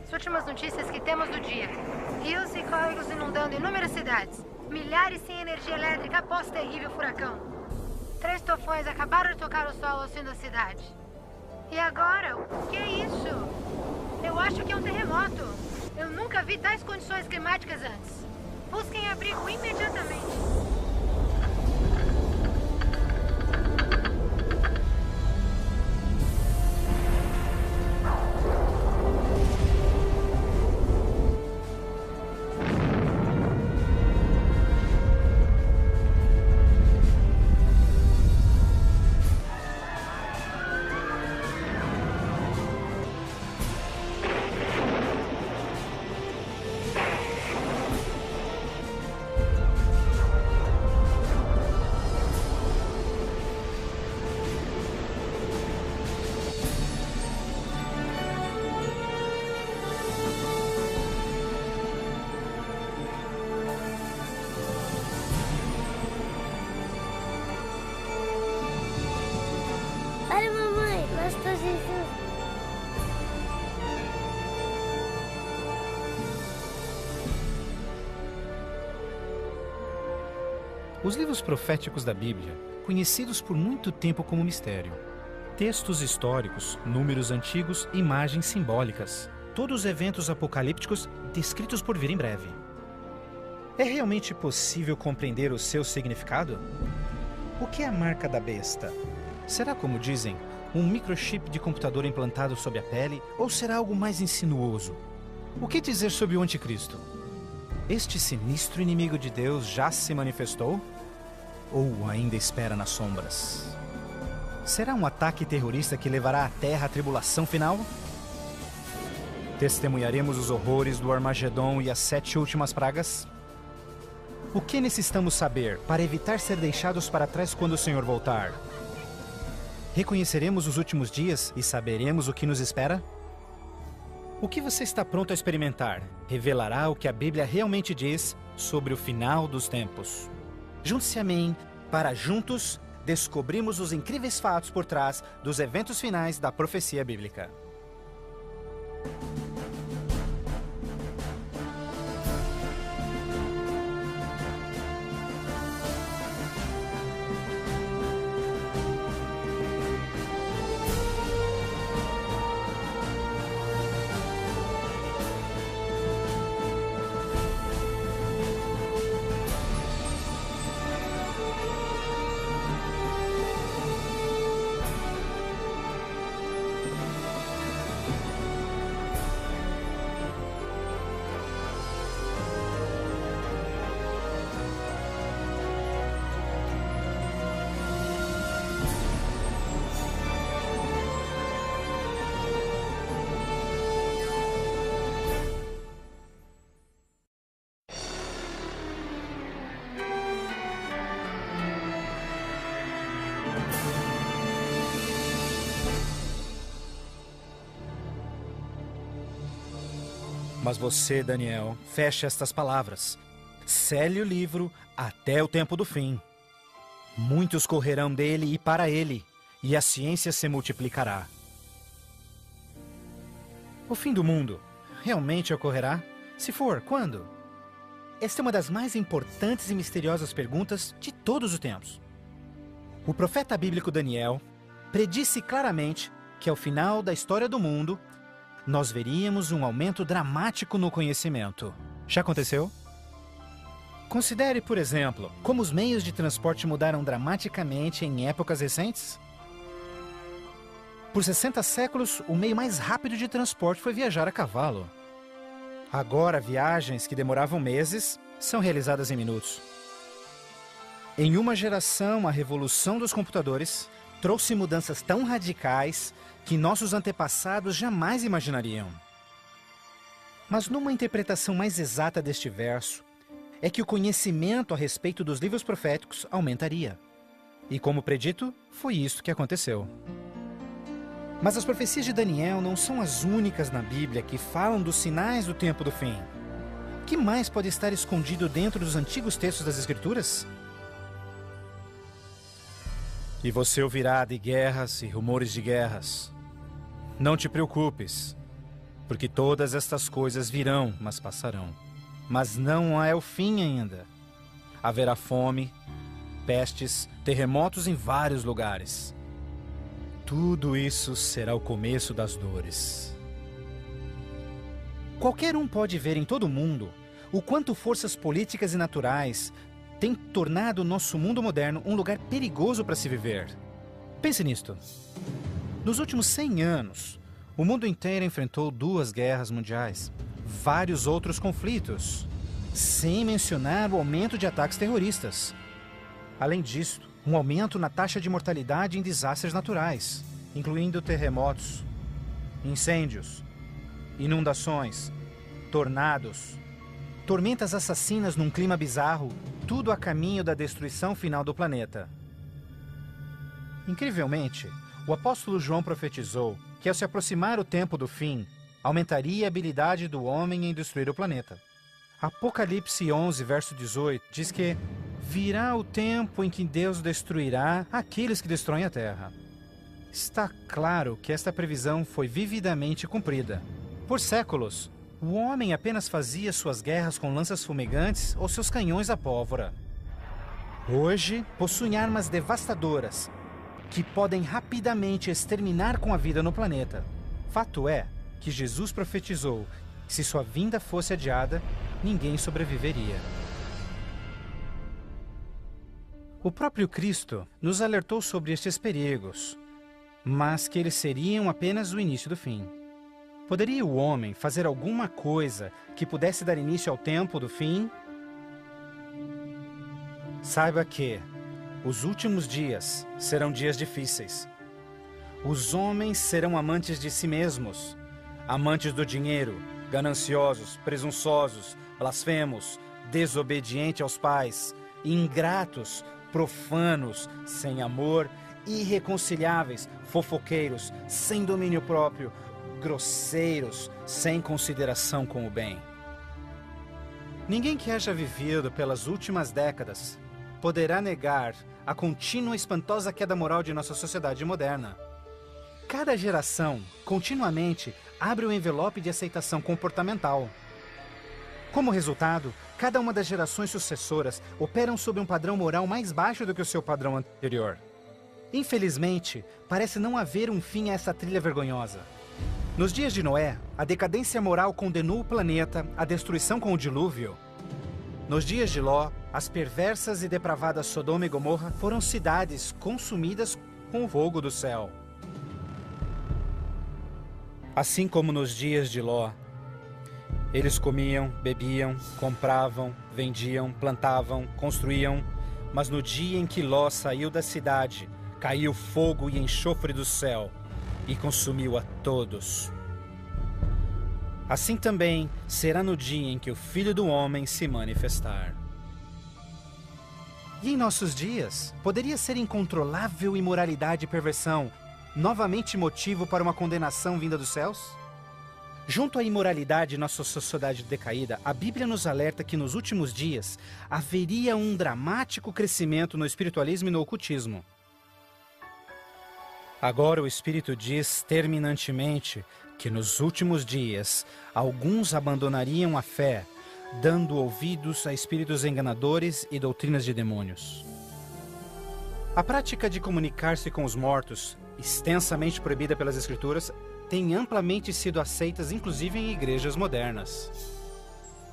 As últimas notícias que temos do dia. Rios e córregos inundando inúmeras cidades. Milhares sem energia elétrica após terrível furacão. 3 tufões acabaram de tocar o solo ao sul da cidade. E agora? O que é isso? Eu acho que é um terremoto. Eu nunca vi tais condições climáticas antes. Busquem abrigo imediatamente. Olha, mamãe, nós estamos em... Os livros proféticos da Bíblia, conhecidos por muito tempo como mistério. Textos históricos, números antigos, imagens simbólicas. Todos eventos apocalípticos descritos por vir em breve. É realmente possível compreender o seu significado? O que é a marca da besta? Será, como dizem, um microchip de computador implantado sob a pele ou será algo mais insinuoso? O que dizer sobre o anticristo? Este sinistro inimigo de Deus já se manifestou? Ou ainda espera nas sombras? Será um ataque terrorista que levará a Terra à tribulação final? Testemunharemos os horrores do Armagedon e as 7 últimas pragas? O que necessitamos saber para evitar ser deixados para trás quando o Senhor voltar? Reconheceremos os últimos dias e saberemos o que nos espera? O que você está pronto a experimentar revelará o que a Bíblia realmente diz sobre o final dos tempos. Junte-se a mim para juntos descobrirmos os incríveis fatos por trás dos eventos finais da profecia bíblica. Mas você, Daniel, feche estas palavras. Cele o livro até o tempo do fim. Muitos correrão dele e para ele, e a ciência se multiplicará. O fim do mundo realmente ocorrerá? Se for, quando? Esta é uma das mais importantes e misteriosas perguntas de todos os tempos. O profeta bíblico Daniel predisse claramente que ao final da história do mundo, nós veríamos um aumento dramático no conhecimento. Já aconteceu? Considere, por exemplo, como os meios de transporte mudaram dramaticamente em épocas recentes. Por 60 séculos, o meio mais rápido de transporte foi viajar a cavalo. Agora, viagens que demoravam meses são realizadas em minutos. Em uma geração, a revolução dos computadores trouxe mudanças tão radicais que nossos antepassados jamais imaginariam. Mas numa interpretação mais exata deste verso, é que o conhecimento a respeito dos livros proféticos aumentaria. E como predito, foi isso que aconteceu. Mas as profecias de Daniel não são as únicas na Bíblia que falam dos sinais do tempo do fim. O que mais pode estar escondido dentro dos antigos textos das Escrituras? E você ouvirá de guerras e rumores de guerras. Não te preocupes, porque todas estas coisas virão, mas passarão. Mas não é o fim ainda. Haverá fome, pestes, terremotos em vários lugares. Tudo isso será o começo das dores. Qualquer um pode ver em todo o mundo o quanto forças políticas e naturais têm tornado o nosso mundo moderno um lugar perigoso para se viver. Pense nisto. Nos últimos 100 anos, o mundo inteiro enfrentou 2 guerras mundiais, vários outros conflitos, sem mencionar o aumento de ataques terroristas. Além disso, um aumento na taxa de mortalidade em desastres naturais, incluindo terremotos, incêndios, inundações, tornados, tormentas assassinas num clima bizarro, tudo a caminho da destruição final do planeta. Incrivelmente, o apóstolo João profetizou que ao se aproximar o tempo do fim, aumentaria a habilidade do homem em destruir o planeta. Apocalipse 11, verso 18, diz que virá o tempo em que Deus destruirá aqueles que destroem a terra. Está claro que esta previsão foi vividamente cumprida. Por séculos, o homem apenas fazia suas guerras com lanças fumegantes ou seus canhões à pólvora. Hoje, possuem armas devastadoras que podem rapidamente exterminar com a vida no planeta. Fato é que Jesus profetizou que se sua vinda fosse adiada, ninguém sobreviveria. O próprio Cristo nos alertou sobre estes perigos, mas que eles seriam apenas o início do fim. Poderia o homem fazer alguma coisa que pudesse dar início ao tempo do fim? Saiba que os últimos dias serão dias difíceis. Os homens serão amantes de si mesmos, amantes do dinheiro, gananciosos, presunçosos, blasfemos, desobedientes aos pais, ingratos, profanos, sem amor, irreconciliáveis, fofoqueiros, sem domínio próprio, grosseiros, sem consideração com o bem. Ninguém que haja vivido pelas últimas décadas poderá negar a contínua e espantosa queda moral de nossa sociedade moderna. Cada geração, continuamente, abre o envelope de aceitação comportamental. Como resultado, cada uma das gerações sucessoras operam sob um padrão moral mais baixo do que o seu padrão anterior. Infelizmente, parece não haver um fim a essa trilha vergonhosa. Nos dias de Noé, a decadência moral condenou o planeta à destruição com o dilúvio. Nos dias de Ló, as perversas e depravadas Sodoma e Gomorra foram cidades consumidas com o fogo do céu. Assim como nos dias de Ló, eles comiam, bebiam, compravam, vendiam, plantavam, construíam, mas no dia em que Ló saiu da cidade, caiu fogo e enxofre do céu e consumiu a todos. Assim também será no dia em que o Filho do Homem se manifestar. E em nossos dias, poderia ser incontrolável imoralidade e perversão novamente motivo para uma condenação vinda dos céus? Junto à imoralidade em nossa sociedade decaída, a Bíblia nos alerta que nos últimos dias haveria um dramático crescimento no espiritualismo e no ocultismo. Agora o Espírito diz terminantemente que nos últimos dias alguns abandonariam a fé, dando ouvidos a espíritos enganadores e doutrinas de demônios. A prática de comunicar-se com os mortos, extensamente proibida pelas Escrituras, tem amplamente sido aceitas inclusive em igrejas modernas.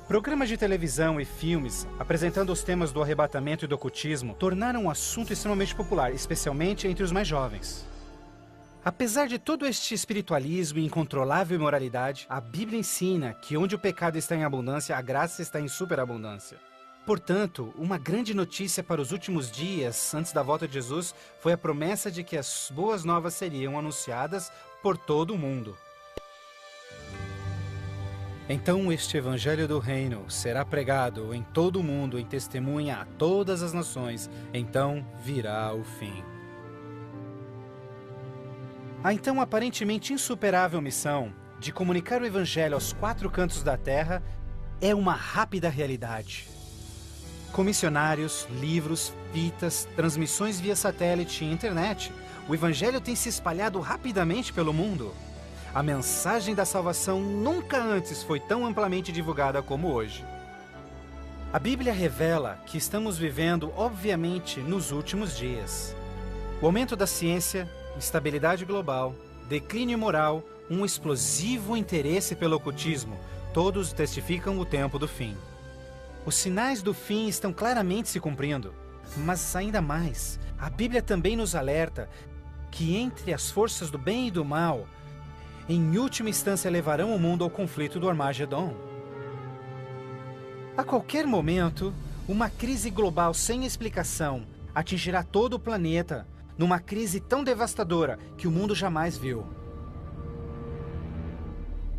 Programas de televisão e filmes apresentando os temas do arrebatamento e do ocultismo tornaram um assunto extremamente popular, especialmente entre os mais jovens. Apesar de todo este espiritualismo e incontrolável imoralidade, a Bíblia ensina que onde o pecado está em abundância, a graça está em superabundância. Portanto, uma grande notícia para os últimos dias, antes da volta de Jesus, foi a promessa de que as boas novas seriam anunciadas por todo o mundo. Então este evangelho do reino será pregado em todo o mundo em testemunha a todas as nações, então virá o fim. A então aparentemente insuperável missão de comunicar o evangelho aos 4 cantos da terra é uma rápida realidade. Com missionários, livros, fitas, transmissões via satélite e internet, o Evangelho tem se espalhado rapidamente pelo mundo. A mensagem da salvação nunca antes foi tão amplamente divulgada como hoje. A Bíblia revela que estamos vivendo, obviamente, nos últimos dias. O aumento da ciência, instabilidade global, declínio moral, um explosivo interesse pelo ocultismo, todos testificam o tempo do fim. Os sinais do fim estão claramente se cumprindo, mas ainda mais, a Bíblia também nos alerta que entre as forças do bem e do mal, em última instância levarão o mundo ao conflito do Armagedon. A qualquer momento, uma crise global sem explicação atingirá todo o planeta, numa crise tão devastadora que o mundo jamais viu.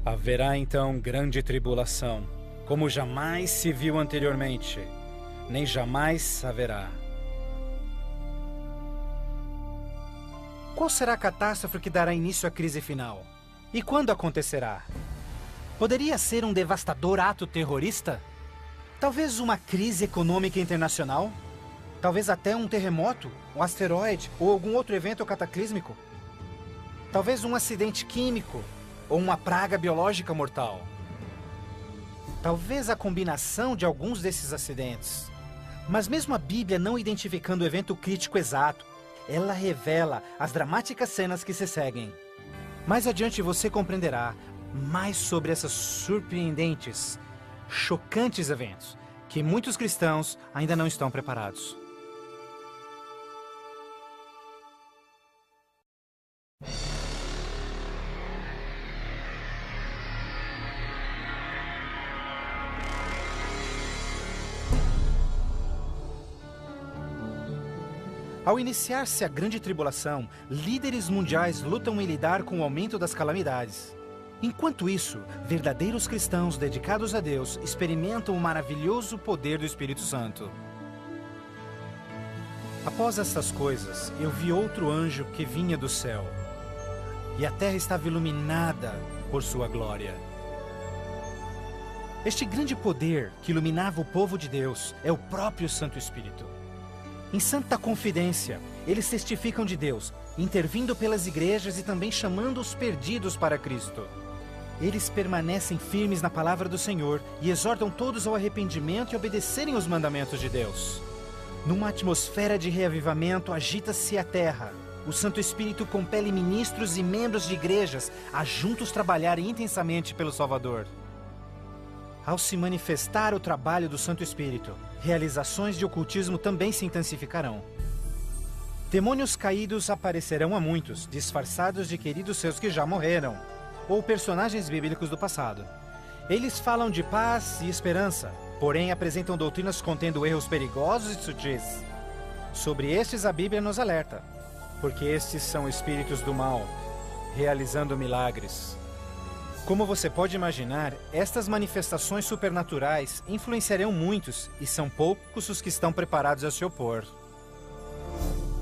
Haverá então grande tribulação, como jamais se viu anteriormente, nem jamais haverá. Qual será a catástrofe que dará início à crise final? E quando acontecerá? Poderia ser um devastador ato terrorista? Talvez uma crise econômica internacional? Talvez até um terremoto, um asteroide ou algum outro evento cataclísmico? Talvez um acidente químico ou uma praga biológica mortal? Talvez a combinação de alguns desses acidentes. Mas mesmo a Bíblia não identificando o evento crítico exato, ela revela as dramáticas cenas que se seguem. Mais adiante você compreenderá mais sobre essas surpreendentes, chocantes eventos que muitos cristãos ainda não estão preparados. Ao iniciar-se a grande tribulação, líderes mundiais lutam em lidar com o aumento das calamidades. Enquanto isso, verdadeiros cristãos dedicados a Deus experimentam o maravilhoso poder do Espírito Santo. Após estas coisas, eu vi outro anjo que vinha do céu, e a terra estava iluminada por sua glória. Este grande poder que iluminava o povo de Deus é o próprio Santo Espírito. Em santa confidência, eles testificam de Deus, intervindo pelas igrejas e também chamando os perdidos para Cristo. Eles permanecem firmes na palavra do Senhor e exortam todos ao arrependimento e obedecerem os mandamentos de Deus. Numa atmosfera de reavivamento, agita-se a terra. O Santo Espírito compele ministros e membros de igrejas a juntos trabalharem intensamente pelo Salvador. Ao se manifestar o trabalho do Santo Espírito, realizações de ocultismo também se intensificarão. Demônios caídos aparecerão a muitos, disfarçados de queridos seus que já morreram, ou personagens bíblicos do passado. Eles falam de paz e esperança, porém apresentam doutrinas contendo erros perigosos e sutis. Sobre estes a Bíblia nos alerta, porque estes são espíritos do mal, realizando milagres. Como você pode imaginar, estas manifestações supernaturais influenciarão muitos e são poucos os que estão preparados a se opor.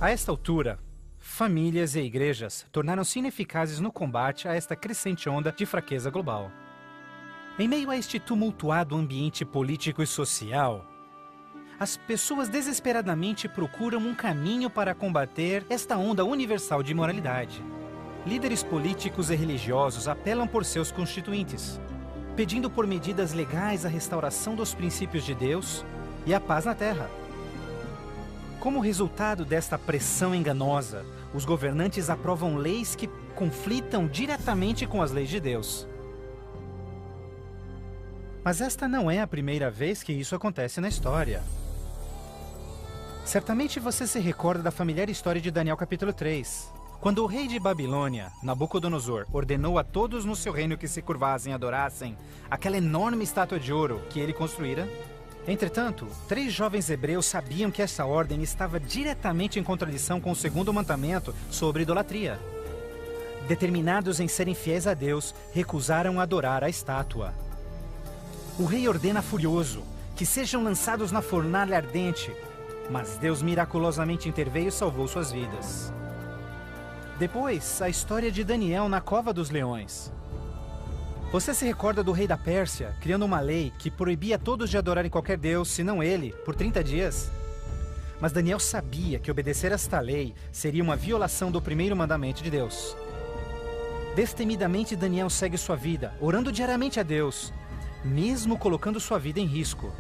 A esta altura, famílias e igrejas tornaram-se ineficazes no combate a esta crescente onda de fraqueza global. Em meio a este tumultuado ambiente político e social, as pessoas desesperadamente procuram um caminho para combater esta onda universal de imoralidade. Líderes políticos e religiosos apelam por seus constituintes, pedindo por medidas legais a restauração dos princípios de Deus e a paz na terra. Como resultado desta pressão enganosa, os governantes aprovam leis que conflitam diretamente com as leis de Deus. Mas esta não é a primeira vez que isso acontece na história. Certamente você se recorda da familiar história de Daniel capítulo 3. Quando o rei de Babilônia, Nabucodonosor, ordenou a todos no seu reino que se curvassem e adorassem aquela enorme estátua de ouro que ele construíra. Entretanto, 3 jovens hebreus sabiam que essa ordem estava diretamente em contradição com o segundo mandamento sobre idolatria. Determinados em serem fiéis a Deus, recusaram adorar a estátua. O rei ordena furioso que sejam lançados na fornalha ardente, mas Deus miraculosamente interveio e salvou suas vidas. Depois, a história de Daniel na cova dos leões. Você se recorda do rei da Pérsia criando uma lei que proibia a todos de adorarem qualquer deus, senão ele, por 30 dias? Mas Daniel sabia que obedecer a esta lei seria uma violação do primeiro mandamento de Deus. Destemidamente, Daniel segue sua vida, orando diariamente a Deus, mesmo colocando sua vida em risco.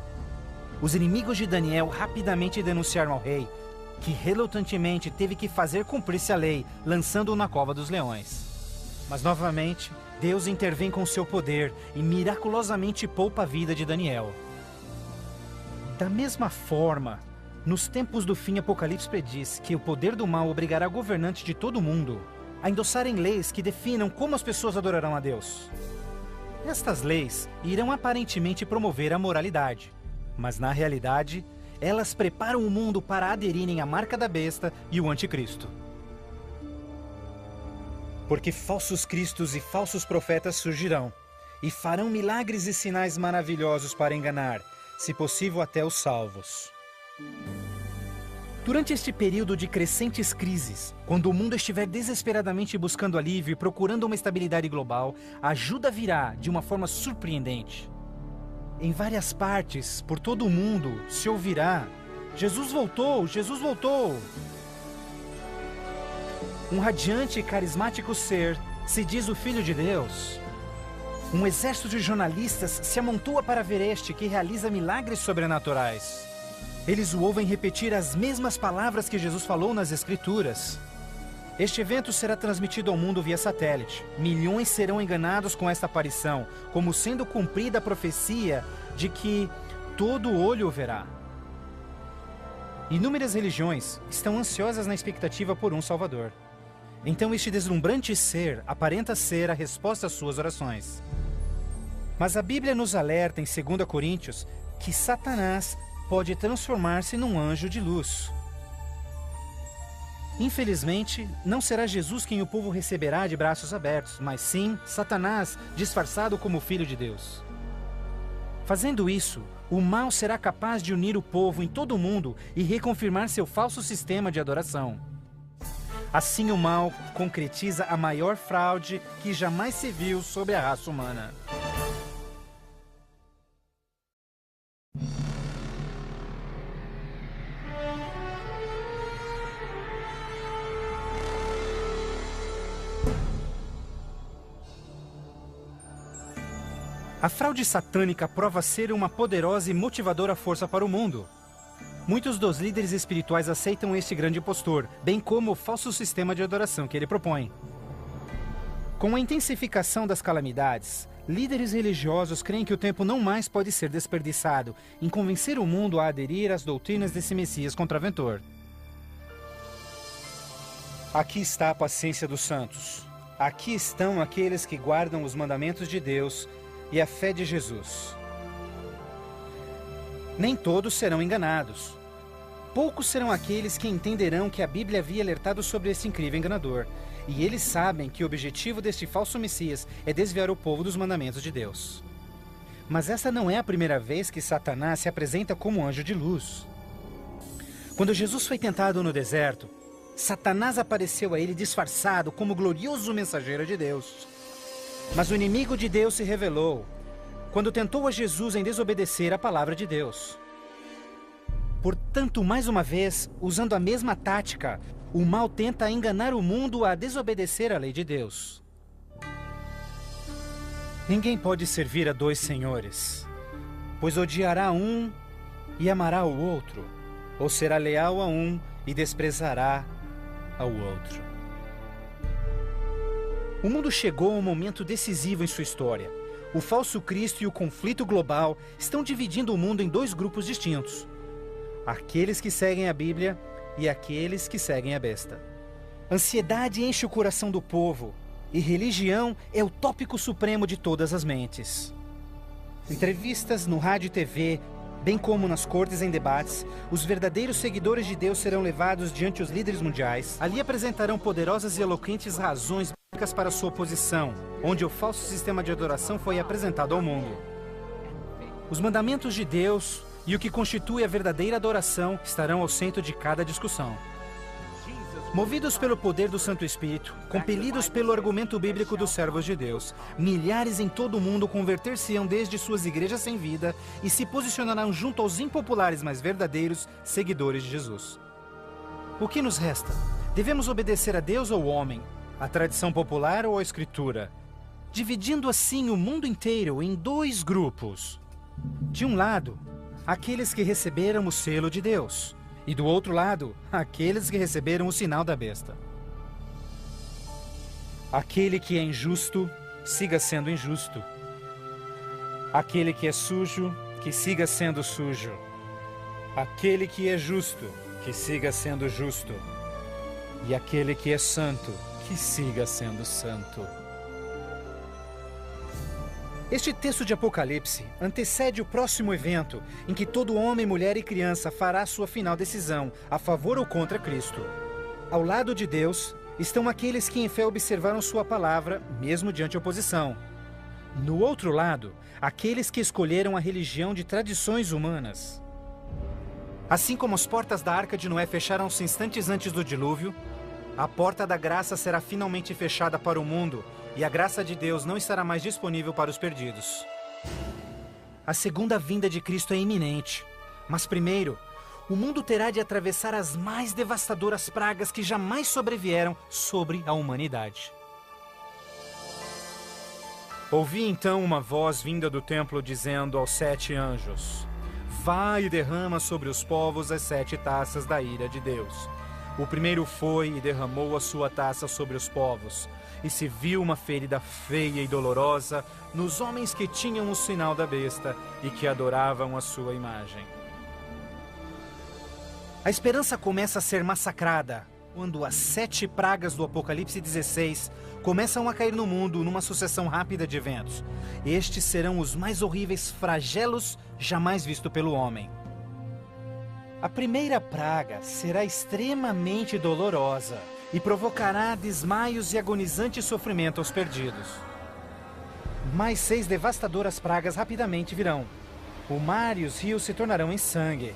Os inimigos de Daniel rapidamente denunciaram ao rei, que relutantemente teve que fazer cumprir-se a lei, lançando-o na cova dos leões. Mas novamente, Deus intervém com seu poder e miraculosamente poupa a vida de Daniel. Da mesma forma, nos tempos do fim, Apocalipse prediz que o poder do mal obrigará governantes de todo o mundo a endossarem leis que definam como as pessoas adorarão a Deus. Estas leis irão aparentemente promover a moralidade, mas na realidade, elas preparam o mundo para aderirem à marca da besta e o anticristo. Porque falsos cristos e falsos profetas surgirão e farão milagres e sinais maravilhosos para enganar, se possível até os salvos. Durante este período de crescentes crises, quando o mundo estiver desesperadamente buscando alívio e procurando uma estabilidade global, a ajuda virá de uma forma surpreendente. Em várias partes, por todo o mundo, se ouvirá: Jesus voltou, Jesus voltou! Um radiante e carismático ser se diz o Filho de Deus. Um exército de jornalistas se amontoa para ver este que realiza milagres sobrenaturais. Eles o ouvem repetir as mesmas palavras que Jesus falou nas Escrituras. Este evento será transmitido ao mundo via satélite. Milhões serão enganados com esta aparição, como sendo cumprida a profecia de que todo olho o verá. Inúmeras religiões estão ansiosas na expectativa por um Salvador. Então este deslumbrante ser aparenta ser a resposta às suas orações. Mas a Bíblia nos alerta em 2 Coríntios que Satanás pode transformar-se num anjo de luz. Infelizmente, não será Jesus quem o povo receberá de braços abertos, mas sim Satanás, disfarçado como Filho de Deus. Fazendo isso, o mal será capaz de unir o povo em todo o mundo e reconfirmar seu falso sistema de adoração. Assim, o mal concretiza a maior fraude que jamais se viu sobre a raça humana. A fraude satânica prova ser uma poderosa e motivadora força para o mundo. Muitos dos líderes espirituais aceitam este grande impostor, bem como o falso sistema de adoração que ele propõe. Com a intensificação das calamidades, líderes religiosos creem que o tempo não mais pode ser desperdiçado em convencer o mundo a aderir às doutrinas desse Messias contraventor. Aqui está a paciência dos santos. Aqui estão aqueles que guardam os mandamentos de Deus e a fé de Jesus. Nem todos serão enganados. Poucos serão aqueles que entenderão que a Bíblia havia alertado sobre esse incrível enganador, e eles sabem que o objetivo deste falso Messias é desviar o povo dos mandamentos de Deus. Mas essa não é a primeira vez que Satanás se apresenta como anjo de luz. Quando Jesus foi tentado no deserto, Satanás apareceu a ele disfarçado como glorioso mensageiro de Deus. Mas o inimigo de Deus se revelou quando tentou a Jesus em desobedecer a palavra de Deus. Portanto, mais uma vez, usando a mesma tática, o mal tenta enganar o mundo a desobedecer a lei de Deus. Ninguém pode servir a dois senhores, pois odiará um e amará o outro, ou será leal a um e desprezará ao outro. O mundo chegou a um momento decisivo em sua história. O falso Cristo e o conflito global estão dividindo o mundo em dois grupos distintos: aqueles que seguem a Bíblia e aqueles que seguem a besta. Ansiedade enche o coração do povo, e religião é o tópico supremo de todas as mentes. Entrevistas no rádio e TV, bem como nas cortes em debates, os verdadeiros seguidores de Deus serão levados diante os líderes mundiais. Ali apresentarão poderosas e eloquentes razões bíblicas para sua oposição, onde o falso sistema de adoração foi apresentado ao mundo. Os mandamentos de Deus e o que constitui a verdadeira adoração estarão ao centro de cada discussão. Movidos pelo poder do Santo Espírito, compelidos pelo argumento bíblico dos servos de Deus, milhares em todo o mundo converter-se-ão desde suas igrejas sem vida e se posicionarão junto aos impopulares, mas verdadeiros seguidores de Jesus. O que nos resta? Devemos obedecer a Deus ou ao homem, à tradição popular ou à Escritura, dividindo assim o mundo inteiro em dois grupos. De um lado, aqueles que receberam o selo de Deus, e do outro lado, aqueles que receberam o sinal da besta. Aquele que é injusto, siga sendo injusto. Aquele que é sujo, que siga sendo sujo. Aquele que é justo, que siga sendo justo. E aquele que é santo, que siga sendo santo. Este texto de Apocalipse antecede o próximo evento em que todo homem, mulher e criança fará sua final decisão, a favor ou contra Cristo. Ao lado de Deus estão aqueles que em fé observaram sua palavra, mesmo diante oposição. No outro lado, aqueles que escolheram a religião de tradições humanas. Assim como as portas da Arca de Noé fecharam-se instantes antes do dilúvio, a porta da graça será finalmente fechada para o mundo, e a graça de Deus não estará mais disponível para os perdidos. A segunda vinda de Cristo é iminente, mas primeiro, o mundo terá de atravessar as mais devastadoras pragas que jamais sobrevieram sobre a humanidade. Ouvi então uma voz vinda do templo dizendo aos 7 anjos: Vai e derrama sobre os povos as 7 taças da ira de Deus. O primeiro foi e derramou a sua taça sobre os povos, e se viu uma ferida feia e dolorosa nos homens que tinham o sinal da besta e que adoravam a sua imagem. A esperança começa a ser massacrada quando as 7 pragas do Apocalipse 16 começam a cair no mundo numa sucessão rápida de eventos. Estes serão os mais horríveis flagelos jamais vistos pelo homem. A primeira praga será extremamente dolorosa e provocará desmaios e agonizante sofrimento aos perdidos. Mais 6 devastadoras pragas rapidamente virão. O mar e os rios se tornarão em sangue.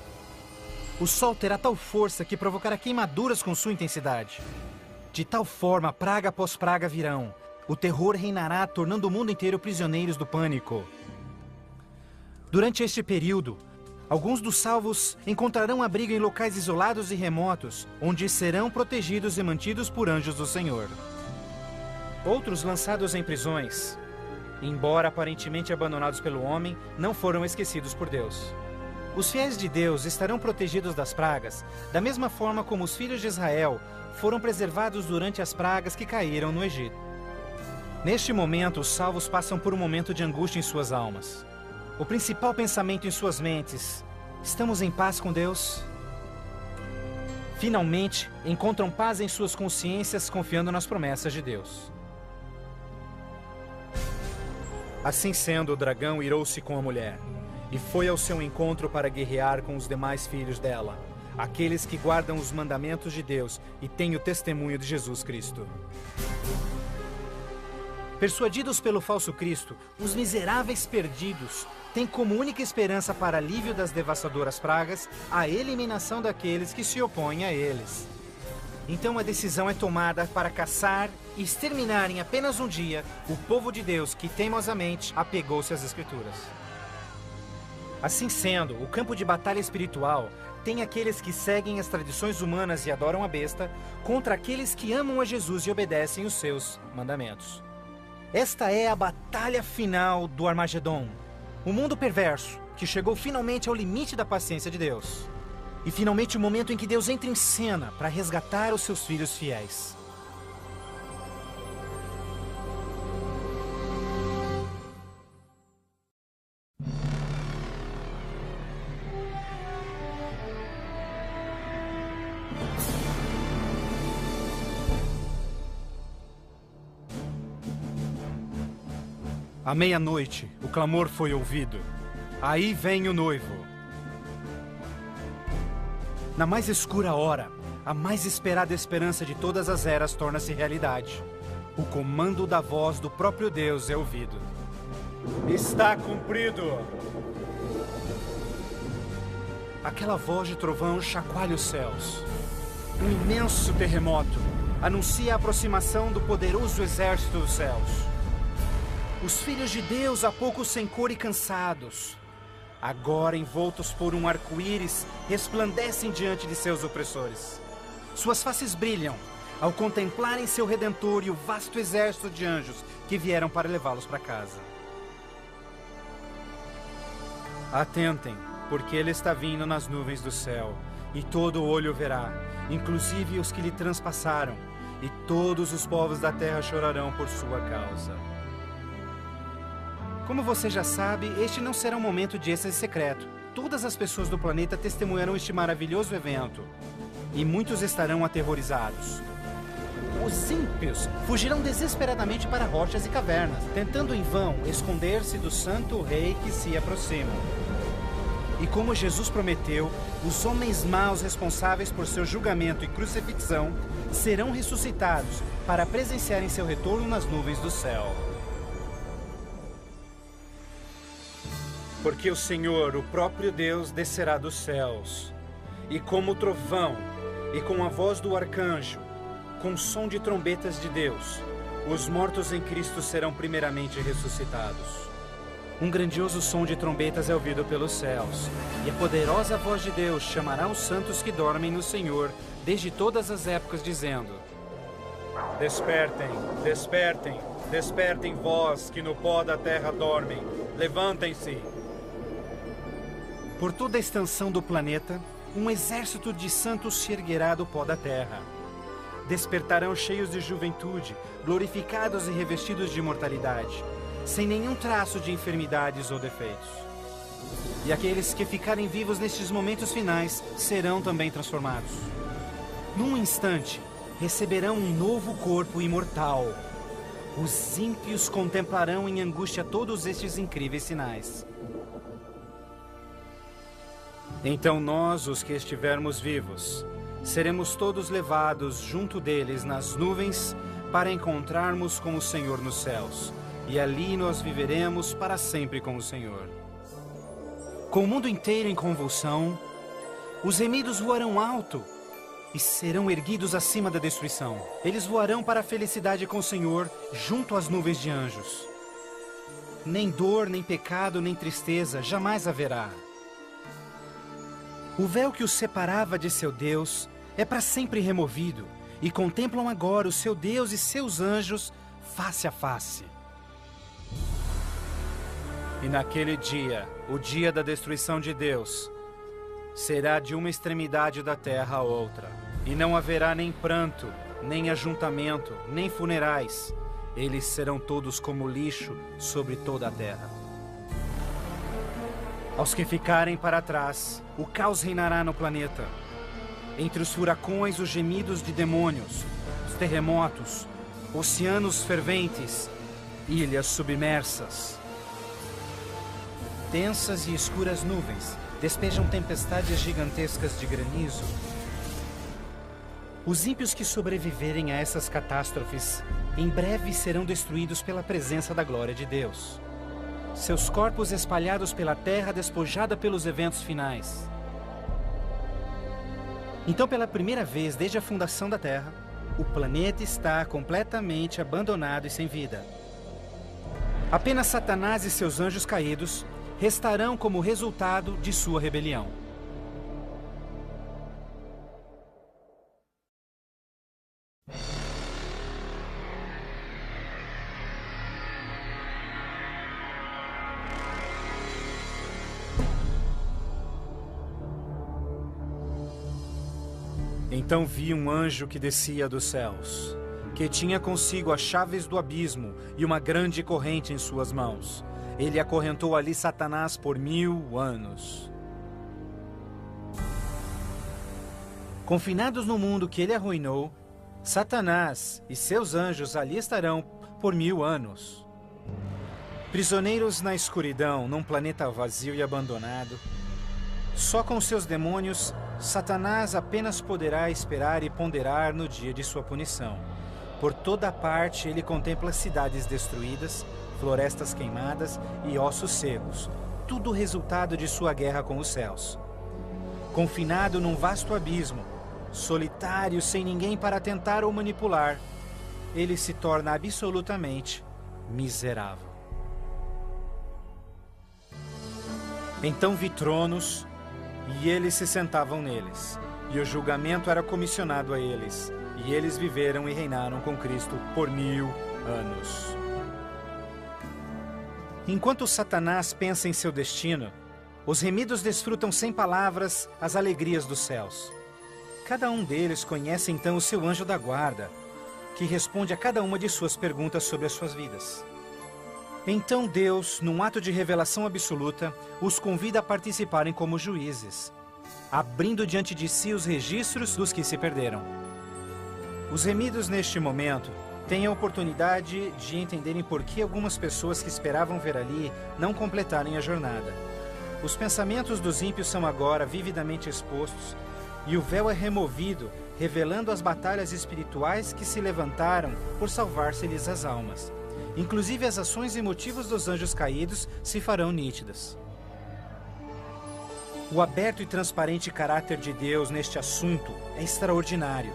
O sol terá tal força que provocará queimaduras com sua intensidade. De tal forma, praga após praga virão. O terror reinará, tornando o mundo inteiro prisioneiros do pânico. Durante este período, alguns dos salvos encontrarão abrigo em locais isolados e remotos, onde serão protegidos e mantidos por anjos do Senhor. Outros, lançados em prisões, embora aparentemente abandonados pelo homem, não foram esquecidos por Deus. Os fiéis de Deus estarão protegidos das pragas, da mesma forma como os filhos de Israel foram preservados durante as pragas que caíram no Egito. Neste momento, os salvos passam por um momento de angústia em suas almas. O principal pensamento em suas mentes: estamos em paz com Deus? Finalmente, encontram paz em suas consciências, confiando nas promessas de Deus. Assim sendo, o dragão irou-se com a mulher e foi ao seu encontro para guerrear com os demais filhos dela, aqueles que guardam os mandamentos de Deus e têm o testemunho de Jesus Cristo. Persuadidos pelo falso Cristo, os miseráveis perdidos têm como única esperança para alívio das devastadoras pragas a eliminação daqueles que se opõem a eles. Então a decisão é tomada para caçar e exterminar em apenas um dia o povo de Deus que teimosamente apegou-se às Escrituras. Assim sendo, o campo de batalha espiritual tem aqueles que seguem as tradições humanas e adoram a besta, contra aqueles que amam a Jesus e obedecem os seus mandamentos. Esta é a batalha final do Armagedon, o mundo perverso que chegou finalmente ao limite da paciência de Deus. E finalmente o momento em que Deus entra em cena para resgatar os seus filhos fiéis. À meia-noite, o clamor foi ouvido. Aí vem o noivo. Na mais escura hora, a mais esperada esperança de todas as eras torna-se realidade. O comando da voz do próprio Deus é ouvido. Está cumprido! Aquela voz de trovão chacoalha os céus. Um imenso terremoto anuncia a aproximação do poderoso exército dos céus. Os filhos de Deus, há pouco sem cor e cansados, agora envoltos por um arco-íris, resplandecem diante de seus opressores. Suas faces brilham ao contemplarem seu Redentor e o vasto exército de anjos que vieram para levá-los para casa. Atentem, porque ele está vindo nas nuvens do céu, e todo olho o verá, inclusive os que lhe transpassaram, e todos os povos da terra chorarão por sua causa. Como você já sabe, este não será um momento de êxtase secreto. Todas as pessoas do planeta testemunharão este maravilhoso evento, e muitos estarão aterrorizados. Os ímpios fugirão desesperadamente para rochas e cavernas, tentando em vão esconder-se do santo rei que se aproxima. E como Jesus prometeu, os homens maus responsáveis por seu julgamento e crucifixão serão ressuscitados para presenciarem seu retorno nas nuvens do céu. Porque o Senhor, o próprio Deus, descerá dos céus, e como trovão, e com a voz do arcanjo, com o som de trombetas de Deus, os mortos em Cristo serão primeiramente ressuscitados. Um grandioso som de trombetas é ouvido pelos céus, e a poderosa voz de Deus chamará os santos que dormem no Senhor desde todas as épocas, dizendo: Despertem, despertem, despertem vós que no pó da terra dormem, levantem-se. Por toda a extensão do planeta, um exército de santos se erguerá do pó da terra. Despertarão cheios de juventude, glorificados e revestidos de imortalidade, sem nenhum traço de enfermidades ou defeitos. E aqueles que ficarem vivos nestes momentos finais serão também transformados. Num instante, receberão um novo corpo imortal. Os ímpios contemplarão em angústia todos estes incríveis sinais. Então nós, os que estivermos vivos, seremos todos levados junto deles nas nuvens para encontrarmos com o Senhor nos céus. E ali nós viveremos para sempre com o Senhor. Com o mundo inteiro em convulsão, os remidos voarão alto e serão erguidos acima da destruição. Eles voarão para a felicidade com o Senhor, junto às nuvens de anjos. Nem dor, nem pecado, nem tristeza jamais haverá. O véu que os separava de seu Deus é para sempre removido, e contemplam agora o seu Deus e seus anjos face a face. E naquele dia, o dia da destruição de Deus, será de uma extremidade da terra a outra. E não haverá nem pranto, nem ajuntamento, nem funerais. Eles serão todos como lixo sobre toda a terra. Aos que ficarem para trás, o caos reinará no planeta. Entre os furacões, os gemidos de demônios, os terremotos, oceanos ferventes, ilhas submersas. Densas e escuras nuvens despejam tempestades gigantescas de granizo. Os ímpios que sobreviverem a essas catástrofes em breve serão destruídos pela presença da glória de Deus. Seus corpos espalhados pela terra despojada pelos eventos finais. Então, pela primeira vez desde a fundação da Terra, o planeta está completamente abandonado e sem vida. Apenas Satanás e seus anjos caídos restarão como resultado de sua rebelião. Então vi um anjo que descia dos céus, que tinha consigo as chaves do abismo e uma grande corrente em suas mãos. Ele acorrentou ali Satanás por 1000 anos. Confinados no mundo que ele arruinou, Satanás e seus anjos ali estarão por 1000 anos. Prisioneiros na escuridão, num planeta vazio e abandonado, só com seus demônios, Satanás apenas poderá esperar e ponderar no dia de sua punição. Por toda parte ele contempla cidades destruídas, florestas queimadas e ossos secos, tudo resultado de sua guerra com os céus. Confinado num vasto abismo, solitário, sem ninguém para tentar ou manipular, ele se torna absolutamente miserável. Então vi tronos, e eles se sentavam neles, e o julgamento era comissionado a eles, e eles viveram e reinaram com Cristo por 1000 anos. Enquanto Satanás pensa em seu destino, os remidos desfrutam sem palavras as alegrias dos céus. Cada um deles conhece então o seu anjo da guarda, que responde a cada uma de suas perguntas sobre as suas vidas. Então Deus, num ato de revelação absoluta, os convida a participarem como juízes, abrindo diante de si os registros dos que se perderam. Os remidos neste momento têm a oportunidade de entenderem por que algumas pessoas que esperavam ver ali não completarem a jornada. Os pensamentos dos ímpios são agora vividamente expostos e o véu é removido, revelando as batalhas espirituais que se levantaram por salvar-se-lhes as almas. Inclusive as ações e motivos dos anjos caídos se farão nítidas. O aberto e transparente caráter de Deus neste assunto é extraordinário.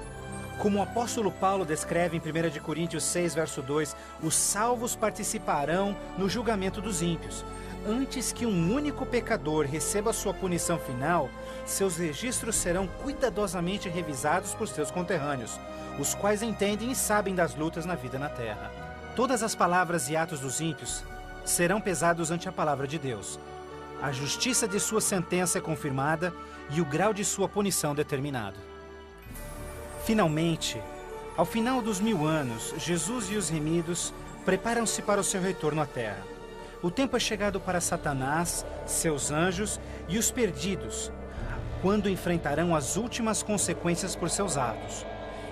Como o apóstolo Paulo descreve em 1 Coríntios 6, verso 2, os salvos participarão no julgamento dos ímpios. Antes que um único pecador receba sua punição final, seus registros serão cuidadosamente revisados por seus conterrâneos, os quais entendem e sabem das lutas na vida na terra. Todas as palavras e atos dos ímpios serão pesados ante a palavra de Deus. A justiça de sua sentença é confirmada e o grau de sua punição determinado. Finalmente, ao final dos 1000 anos, Jesus e os remidos preparam-se para o seu retorno à terra. O tempo é chegado para Satanás, seus anjos e os perdidos, quando enfrentarão as últimas consequências por seus atos.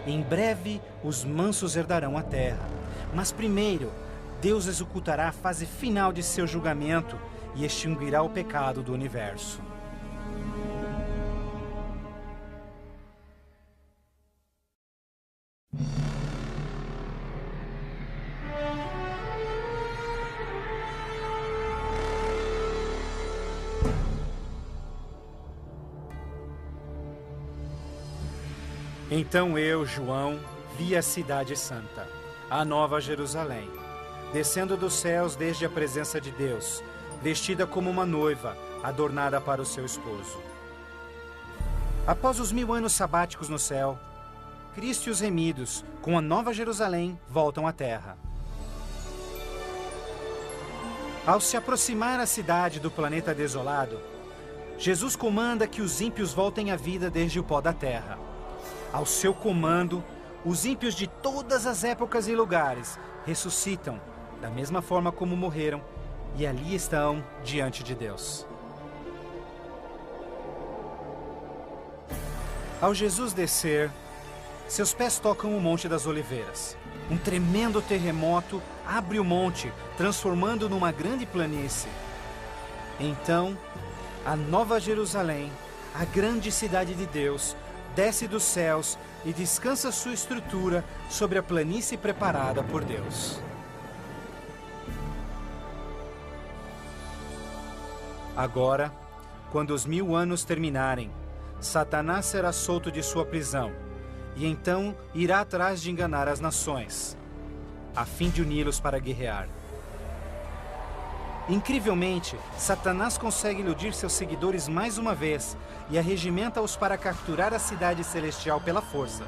Em breve, os mansos herdarão a terra. Mas primeiro, Deus executará a fase final de seu julgamento e extinguirá o pecado do universo. Então eu, João, vi a cidade santa, a nova Jerusalém, descendo dos céus desde a presença de Deus, vestida como uma noiva, adornada para o seu esposo. Após os 1000 anos sabáticos no céu, Cristo e os remidos, com a nova Jerusalém, voltam à terra. Ao se aproximar a cidade do planeta desolado, Jesus comanda que os ímpios voltem à vida desde o pó da terra. Ao seu comando, os ímpios de todas as épocas e lugares ressuscitam, da mesma forma como morreram, e ali estão diante de Deus. Ao Jesus descer, seus pés tocam o Monte das Oliveiras. Um tremendo terremoto abre o monte, transformando-o numa grande planície. Então, a nova Jerusalém, a grande cidade de Deus, desce dos céus e descansa sua estrutura sobre a planície preparada por Deus. Agora, quando os 1000 anos terminarem, Satanás será solto de sua prisão, e então irá atrás de enganar as nações, a fim de uni-los para guerrear. Incrivelmente, Satanás consegue iludir seus seguidores mais uma vez e arregimenta-os para capturar a cidade celestial pela força.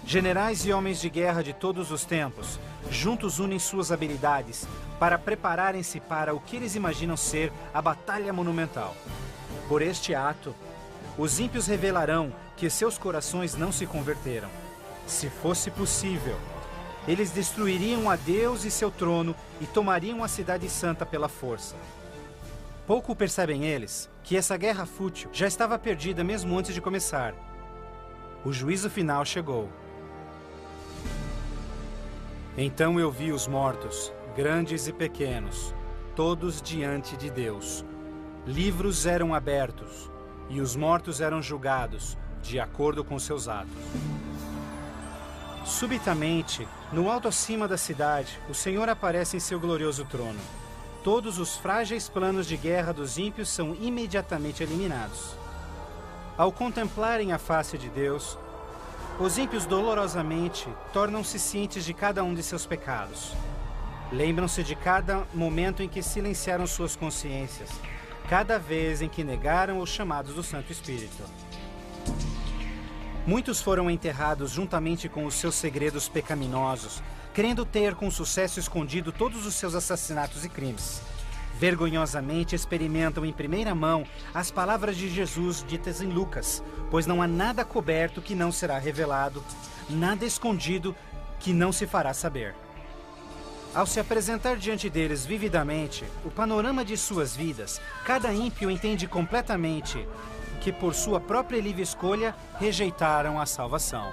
Generais e homens de guerra de todos os tempos, juntos unem suas habilidades para prepararem-se para o que eles imaginam ser a batalha monumental. Por este ato, os ímpios revelarão que seus corações não se converteram. Se fosse possível, eles destruiriam a Deus e seu trono e tomariam a cidade santa pela força. Pouco percebem eles que essa guerra fútil já estava perdida mesmo antes de começar. O juízo final chegou. Então eu vi os mortos, grandes e pequenos, todos diante de Deus. Livros eram abertos, e os mortos eram julgados, de acordo com seus atos. Subitamente, no alto acima da cidade, o Senhor aparece em seu glorioso trono. Todos os frágeis planos de guerra dos ímpios são imediatamente eliminados. Ao contemplarem a face de Deus, os ímpios dolorosamente tornam-se cientes de cada um de seus pecados. Lembram-se de cada momento em que silenciaram suas consciências, cada vez em que negaram os chamados do Santo Espírito. Muitos foram enterrados juntamente com os seus segredos pecaminosos, querendo ter com sucesso escondido todos os seus assassinatos e crimes. Vergonhosamente experimentam em primeira mão as palavras de Jesus ditas em Lucas, pois não há nada coberto que não será revelado, nada escondido que não se fará saber. Ao se apresentar diante deles vividamente o panorama de suas vidas, cada ímpio entende completamente que por sua própria e livre escolha rejeitaram a salvação.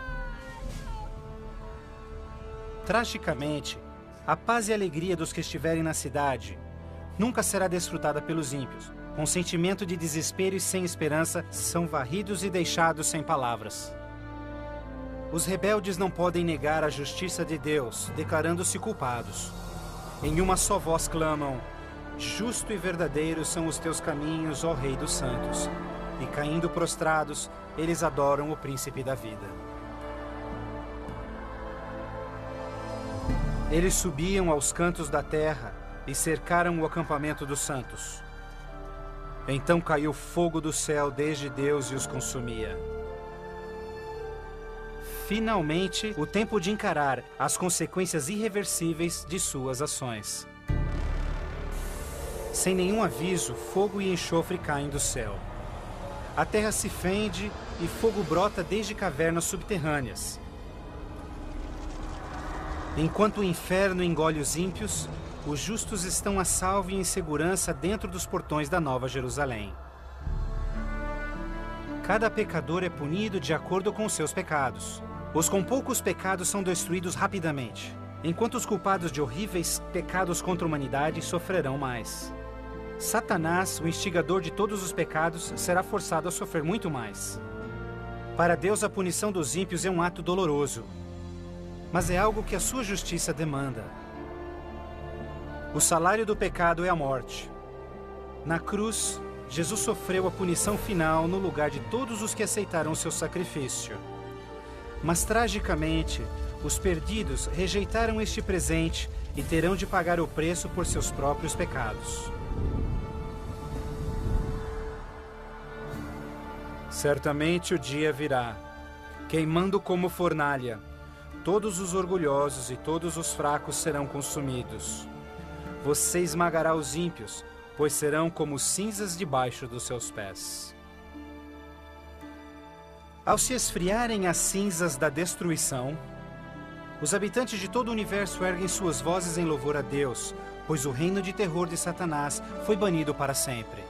Tragicamente, a paz e alegria dos que estiverem na cidade nunca será desfrutada pelos ímpios. Com sentimento de desespero e sem esperança, são varridos e deixados sem palavras. Os rebeldes não podem negar a justiça de Deus, declarando-se culpados. Em uma só voz clamam: justo e verdadeiro são os teus caminhos, ó Rei dos Santos. E caindo prostrados, eles adoram o Príncipe da Vida. Eles subiam aos cantos da terra e cercaram o acampamento dos santos. Então caiu fogo do céu desde Deus e os consumia. Finalmente, o tempo de encarar as consequências irreversíveis de suas ações. Sem nenhum aviso, fogo e enxofre caem do céu. A terra se fende e fogo brota desde cavernas subterrâneas. Enquanto o inferno engole os ímpios, os justos estão a salvo e em segurança dentro dos portões da Nova Jerusalém. Cada pecador é punido de acordo com os seus pecados. Os com poucos pecados são destruídos rapidamente, enquanto os culpados de horríveis pecados contra a humanidade sofrerão mais. Satanás, o instigador de todos os pecados, será forçado a sofrer muito mais. Para Deus, a punição dos ímpios é um ato doloroso, mas é algo que a sua justiça demanda. O salário do pecado é a morte. Na cruz, Jesus sofreu a punição final no lugar de todos os que aceitaram seu sacrifício. Mas, tragicamente, os perdidos rejeitaram este presente e terão de pagar o preço por seus próprios pecados. Certamente o dia virá, queimando como fornalha. Todos os orgulhosos e todos os fracos serão consumidos. Você esmagará os ímpios, pois serão como cinzas debaixo dos seus pés. Ao se esfriarem as cinzas da destruição, os habitantes de todo o universo erguem suas vozes em louvor a Deus, pois o reino de terror de Satanás foi banido para sempre.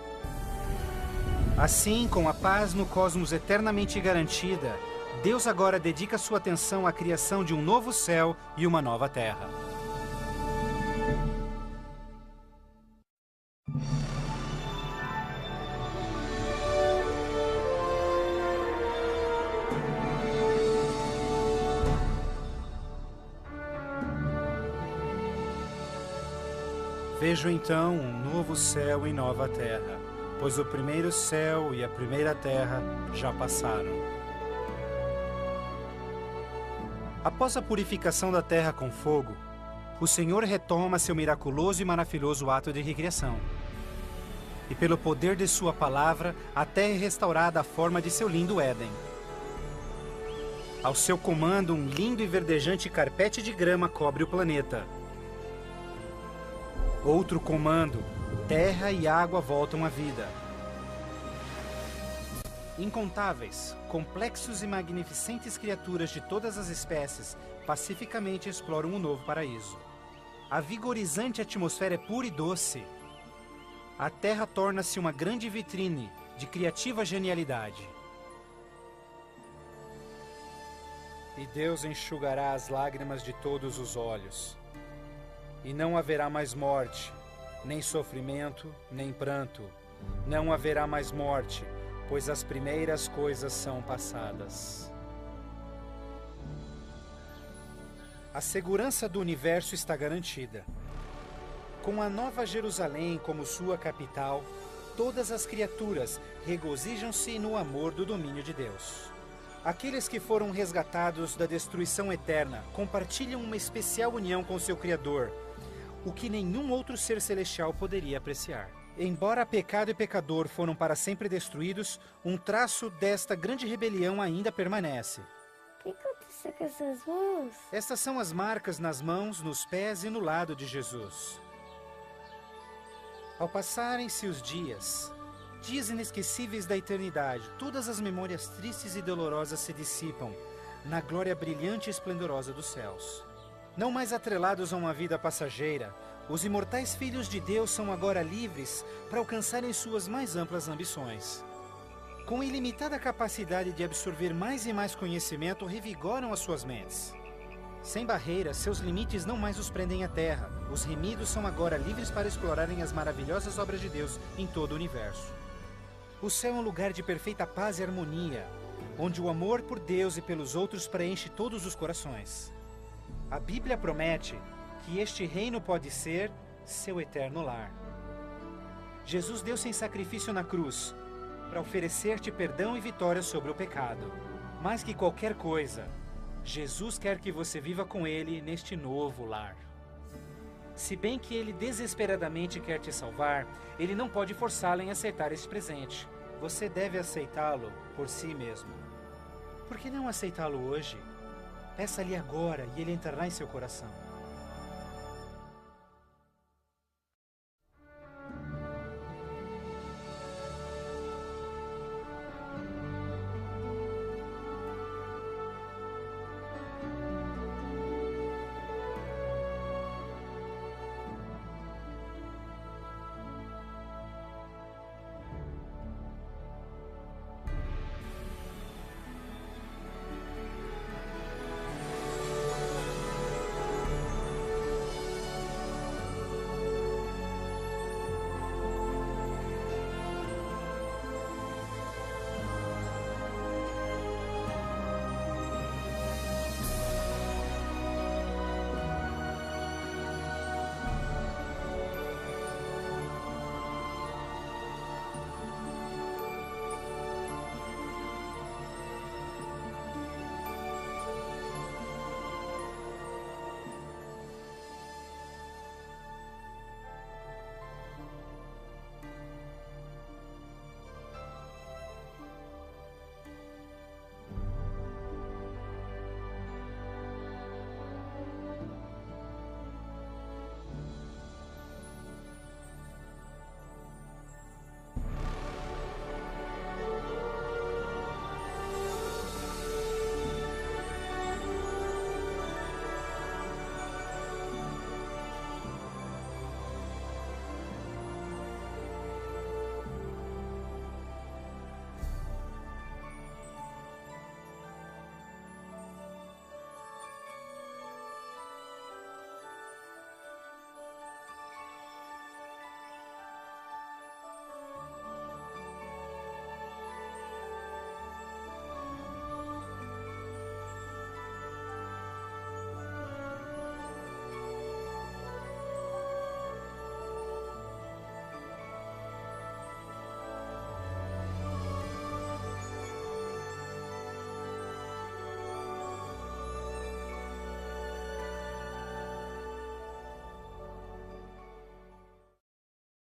Assim, com a paz no cosmos eternamente garantida, Deus agora dedica sua atenção à criação de um novo céu e uma nova terra. Vejo então um novo céu e nova terra, pois o primeiro céu e a primeira terra já passaram. Após a purificação da terra com fogo, o Senhor retoma seu miraculoso e maravilhoso ato de recriação. E pelo poder de sua palavra, a terra é restaurada à forma de seu lindo Éden. Ao seu comando, um lindo e verdejante carpete de grama cobre o planeta. Outro comando, terra e água voltam à vida. Incontáveis, complexos e magnificentes criaturas de todas as espécies pacificamente exploram um novo paraíso. A vigorizante atmosfera é pura e doce. A terra torna-se uma grande vitrine de criativa genialidade. E Deus enxugará as lágrimas de todos os olhos. E não haverá mais morte, nem sofrimento, nem pranto. Não haverá mais morte, pois as primeiras coisas são passadas. A segurança do universo está garantida. Com a Nova Jerusalém como sua capital, todas as criaturas regozijam-se no amor do domínio de Deus. Aqueles que foram resgatados da destruição eterna compartilham uma especial união com seu Criador, o que nenhum outro ser celestial poderia apreciar. Embora pecado e pecador foram para sempre destruídos, um traço desta grande rebelião ainda permanece. O que aconteceu com essas mãos? Estas são as marcas nas mãos, nos pés e no lado de Jesus. Ao passarem-se os dias inesquecíveis da eternidade, todas as memórias tristes e dolorosas se dissipam na glória brilhante e esplendorosa dos céus. Não mais atrelados a uma vida passageira, os imortais filhos de Deus são agora livres para alcançarem suas mais amplas ambições. Com ilimitada capacidade de absorver mais e mais conhecimento, revigoram as suas mentes. Sem barreiras, seus limites não mais os prendem à terra. Os remidos são agora livres para explorarem as maravilhosas obras de Deus em todo o universo. O céu é um lugar de perfeita paz e harmonia, onde o amor por Deus e pelos outros preenche todos os corações. A Bíblia promete que este reino pode ser seu eterno lar. Jesus deu-se em sacrifício na cruz para oferecer-te perdão e vitória sobre o pecado. Mais que qualquer coisa, Jesus quer que você viva com Ele neste novo lar. Se bem que Ele desesperadamente quer te salvar, Ele não pode forçá-lo em aceitar este presente. Você deve aceitá-lo por si mesmo. Por que não aceitá-lo hoje? Peça-lhe agora e Ele entrará em seu coração.